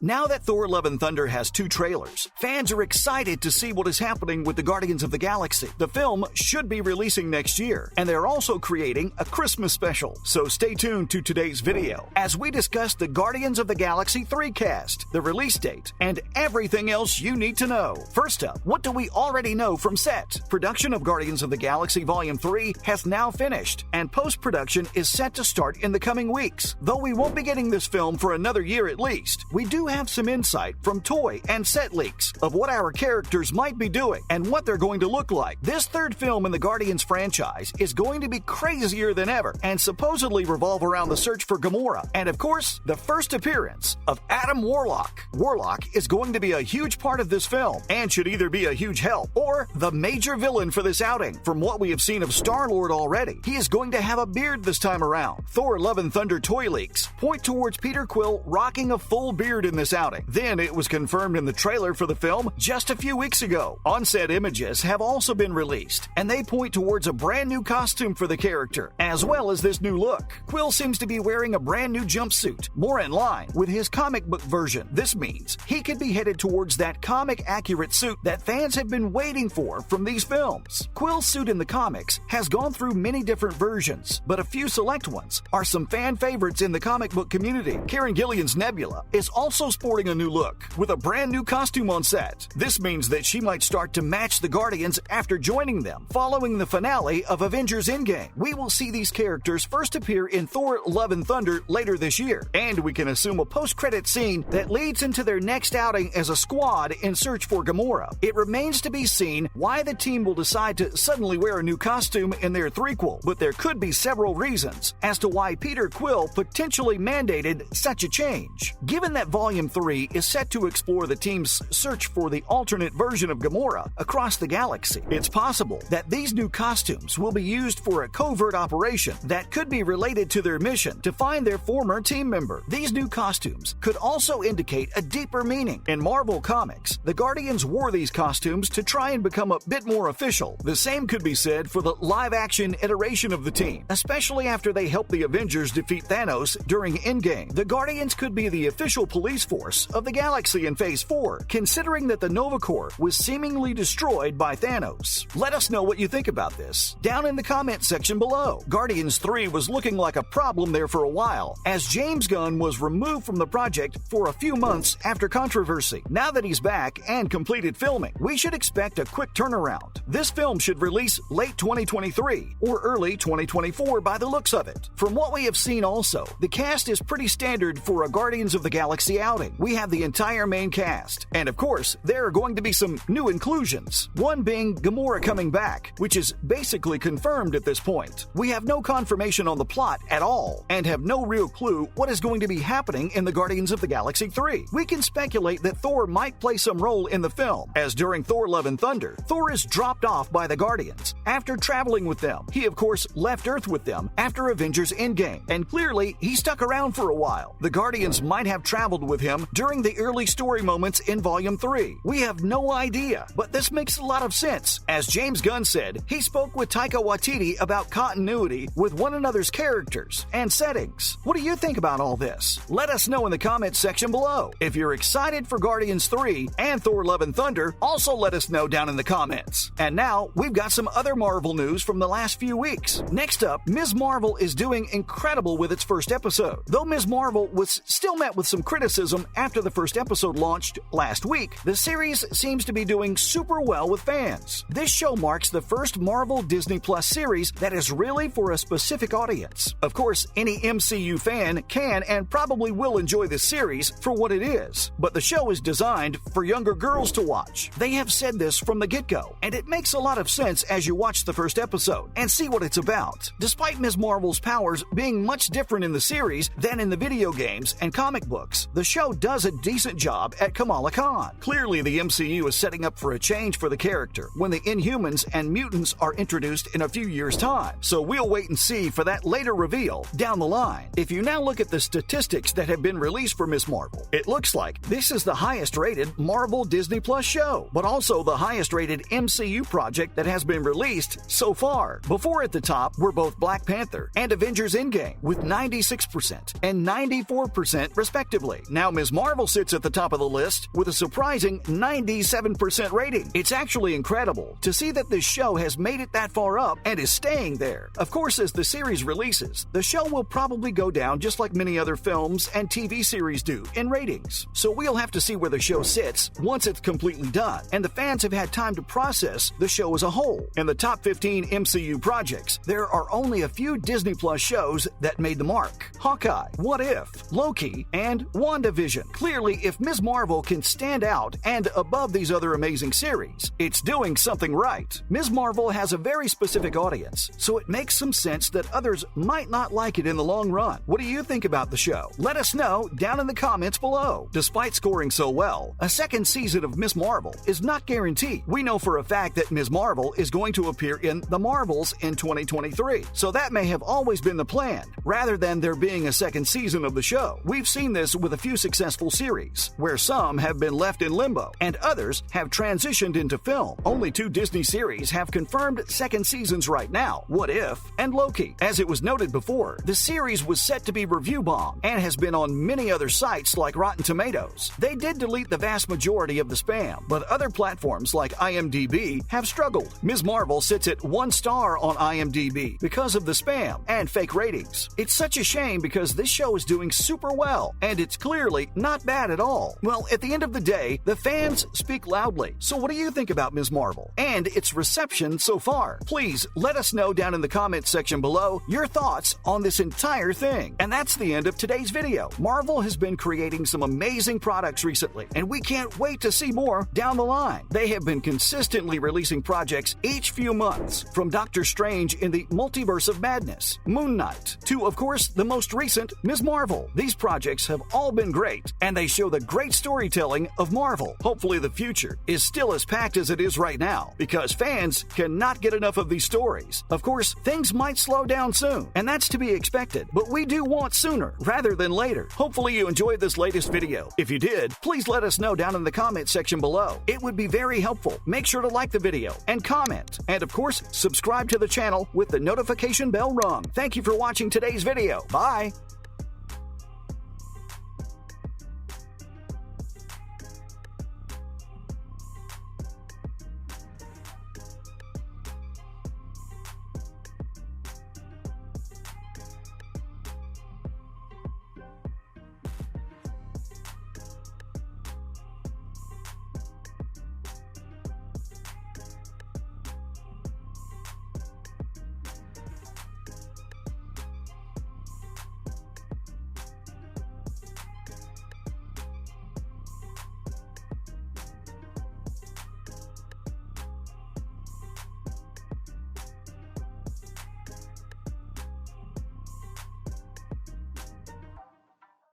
Now that Thor Love and Thunder has 2 trailers, fans are excited to see what is happening with the Guardians of the Galaxy. The film should be releasing next year, and they're also creating a Christmas special. So stay tuned to today's video as we discuss the Guardians of the Galaxy 3 cast, the release date, and everything else you need to know. First up, what do we already know from set? Production of Guardians of the Galaxy Volume 3 has now finished, and post-production is set to start in the coming weeks. Though we won't be getting this film for another year at least, we do have some insight from toy and set leaks of what our characters might be doing and what they're going to look like. This third film in the Guardians franchise is going to be crazier than ever and supposedly revolve around the search for Gamora and, of course, the first appearance of Adam Warlock. Warlock is going to be a huge part of this film and should either be a huge help or the major villain for this outing. From what we have seen of Star-Lord already, he is going to have a beard this time around. Thor Love and Thunder toy leaks point towards Peter Quill rocking a full beard in this outing. Then it was confirmed in the trailer for the film just a few weeks ago. On-set images have also been released, and they point towards a brand new costume for the character, as well as this new look. Quill seems to be wearing a brand new jumpsuit, more in line with his comic book version. This means he could be headed towards that comic-accurate suit that fans have been waiting for from these films. Quill's suit in the comics has gone through many different versions, but a few select ones are some fan favorites in the comic book community. Karen Gillian's Nebula is also sporting a new look with a brand new costume on set. This means that she might start to match the Guardians after joining them following the finale of Avengers Endgame. We will see these characters first appear in Thor Love and Thunder later this year, and we can assume a post-credit scene that leads into their next outing as a squad in search for Gamora. It remains to be seen why the team will decide to suddenly wear a new costume in their threequel, but there could be several reasons as to why Peter Quill potentially mandated such a change. Given that Volume 3 is set to explore the team's search for the alternate version of Gamora across the galaxy, it's possible that these new costumes will be used for a covert operation that could be related to their mission to find their former team member. These new costumes could also indicate a deeper meaning. In Marvel Comics, the Guardians wore these costumes to try and become a bit more official. The same could be said for the live-action iteration of the team, especially after they helped the Avengers defeat Thanos during Endgame. The Guardians could be the official police force of the galaxy in Phase 4, considering that the Nova Corps was seemingly destroyed by Thanos. Let us know what you think about this down in the comment section below. Guardians 3 was looking like a problem there for a while, as James Gunn was removed from the project for a few months after controversy. Now that he's back and completed filming, we should expect a quick turnaround. This film should release late 2023 or early 2024 by the looks of it. From what we have seen also, the cast is pretty standard for a Guardians of the Galaxy outing. We have the entire main cast, and of course, there are going to be some new inclusions, one being Gamora coming back, which is basically confirmed at this point. We have no confirmation on the plot at all, and have no real clue what is going to be happening in the Guardians of the Galaxy 3. We can speculate that Thor might play some role in the film, as during Thor Love and Thunder, Thor is dropped off by the Guardians. After traveling with them, he of course left Earth with them after Avengers Endgame, and clearly he stuck around for a while. The Guardians might have traveled with him during the early story moments in Volume 3. We have no idea, but this makes a lot of sense. As James Gunn said, he spoke with Taika Waititi about continuity with one another's characters and settings. What do you think about all this? Let us know in the comments section below. If you're excited for Guardians 3 and Thor Love and Thunder, also let us know down in the comments. And now, we've got some other Marvel news from the last few weeks. Next up, Ms. Marvel is doing incredible with its first episode. Though Ms. Marvel was still met with some criticism after the first episode launched last week, the series seems to be doing super well with fans. This show marks the first Marvel Disney Plus series that is really for a specific audience. Of course, any MCU fan can and probably will enjoy this series for what it is, but the show is designed for younger girls to watch. They have said this from the get-go, and it makes a lot of sense as you watch the first episode and see what it's about. Despite Ms. Marvel's powers being much different in the series than in the video games and comic books, the show does a decent job at Kamala Khan. Clearly, the MCU is setting up for a change for the character when the Inhumans and mutants are introduced in a few years' time, so we'll wait and see for that later reveal down the line. If you now look at the statistics that have been released for Ms. Marvel, it looks like this is the highest-rated Marvel Disney Plus show, but also the highest-rated MCU project that has been released so far. Before at the top were both Black Panther and Avengers Endgame, with 96% and 94% respectively. Now Now Ms. Marvel sits at the top of the list with a surprising 97% rating. It's actually incredible to see that this show has made it that far up and is staying there. Of course, as the series releases, the show will probably go down just like many other films and TV series do in ratings. So we'll have to see where the show sits once it's completely done, and the fans have had time to process the show as a whole. In the top 15 MCU projects, there are only a few Disney Plus shows that made the mark: Hawkeye, What If, Loki, and WandaVision. Clearly, if Ms. Marvel can stand out and above these other amazing series, it's doing something right. Ms. Marvel has a very specific audience, so it makes some sense that others might not like it in the long run. What do you think about the show? Let us know down in the comments below. Despite scoring so well, a second season of Ms. Marvel is not guaranteed. We know for a fact that Ms. Marvel is going to appear in The Marvels in 2023, so that may have always been the plan, rather than there being a second season of the show. We've seen this with a few successful series, where some have been left in limbo, and others have transitioned into film. Only 2 Disney series have confirmed second seasons right now: What If and Loki. As it was noted before, the series was set to be review bomb and has been on many other sites like Rotten Tomatoes. They did delete the vast majority of the spam, but other platforms like IMDb have struggled. Ms. Marvel sits at 1 star on IMDb because of the spam and fake ratings. It's such a shame because this show is doing super well, and it's clearly not bad at all. Well, at the end of the day, the fans speak loudly. So what do you think about Ms. Marvel and its reception so far? Please let us know down in the comments section below your thoughts on this entire thing. And that's the end of today's video. Marvel has been creating some amazing products recently, and we can't wait to see more down the line. They have been consistently releasing projects each few months, from Doctor Strange in the Multiverse of Madness, Moon Knight, to, of course, the most recent, Ms. Marvel. These projects have all been great, and they show the great storytelling of Marvel. Hopefully the future is still as packed as it is right now, because fans cannot get enough of these stories. Of course, things might slow down soon, and that's to be expected, but we do want sooner rather than later. Hopefully you enjoyed this latest video. If you did, please let us know down in the comment section below. It would be very helpful. Make sure to like the video and comment, and of course, subscribe to the channel with the notification bell rung. Thank you for watching today's video. Bye!